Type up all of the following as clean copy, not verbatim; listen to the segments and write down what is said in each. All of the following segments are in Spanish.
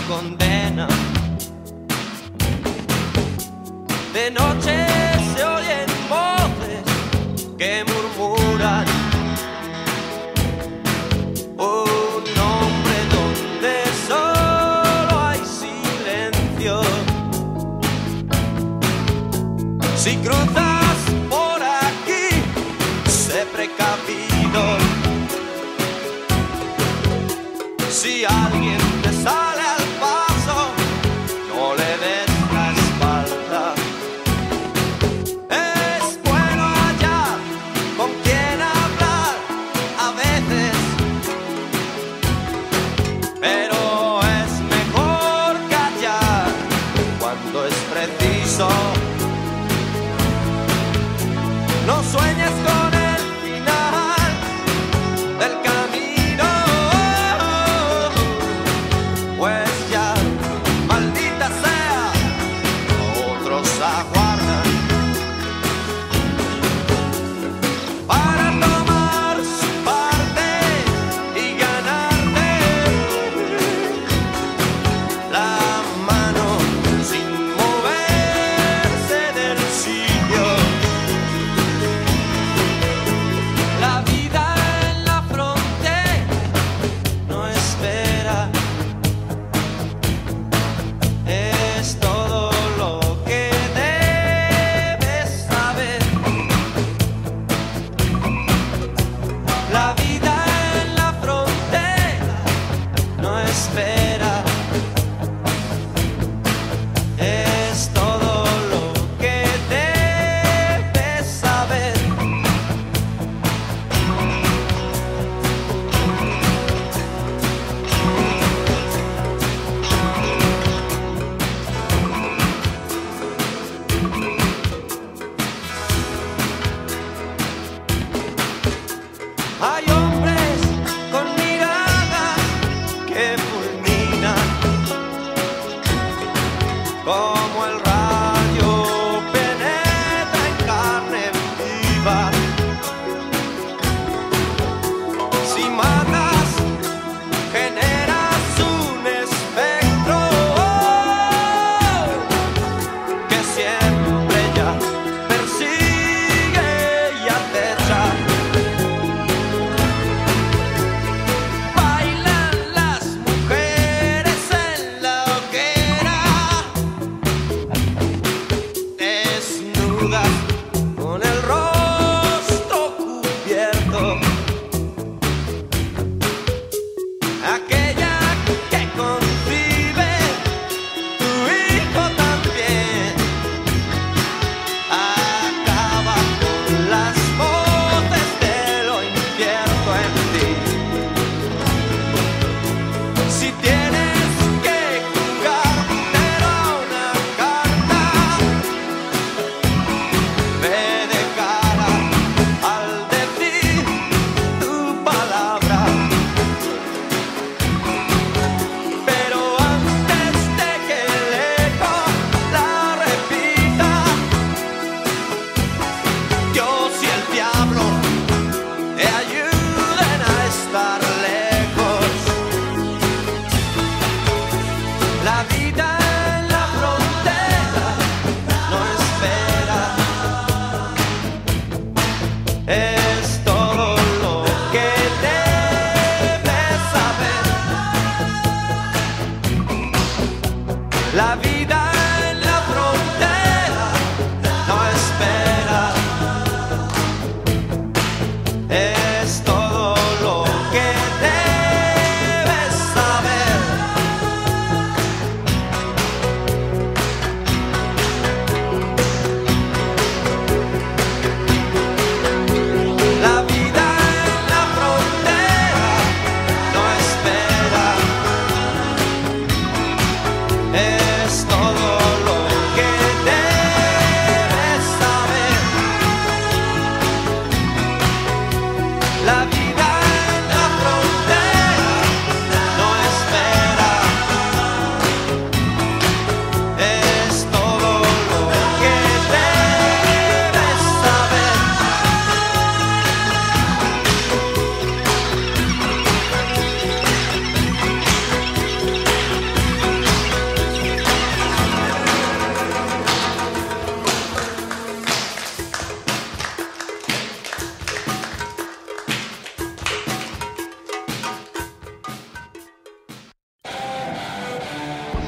condena. De noche se oyen voces que murmuran un nombre donde solo hay silencio. Si cruzas por aquí, sé precavido. Si alguien te sale al paso, no le des la espalda. Es bueno hallar con quien hablar a veces, pero es mejor callar cuando es preciso. No sueñes con el final del camino, pues ya, maldita sea, otros aguardan para tomar su parte y ganarte la mano sin moverse del sitio. La vida en la frontera no espera, es todo lo que debes saber. La vida en la frontera no espera, es todo lo que debes saber. Hay hombres con miradas que fulminan, como el rayo penetra en carne viva. Si matas, generas un espectro que siempre ya persigue y acecha. Bailan las mujeres en la hoguera, desnudas con el rostro cubierto. Aquella que concibe tu hijo también acaba con las voces de lo incierto en ti. Si tienes que jugártelo a una carta, ve de cara al decir tu palabra. Pero antes de que el eco la repita, Dios y el diablo te ayuden a estar lejos. La vida en la frontera no espera, es todo lo que debes saber. La vida en la frontera no espera, es todo lo que debes saber. La vida en la frontera no espera, es todo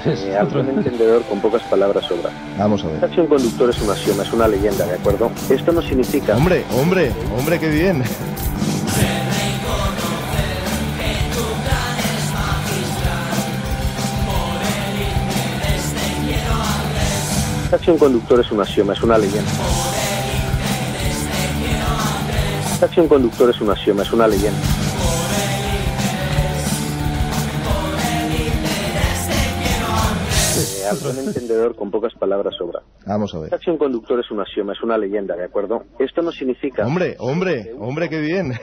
Algo entendedor con pocas palabras sobra. Vamos a ver. Taxi un conductor es un axioma, es una leyenda, ¿de acuerdo? Esto no significa... Hombre, qué bien. Taxi un conductor es un axioma, es una leyenda. Taxi un conductor es un axioma, es una leyenda. Algo entendedor con pocas palabras sobra. Vamos a ver. Taxi un conductor es un axioma, es una leyenda, ¿de acuerdo? Esto no signica... Hombre, qué bien.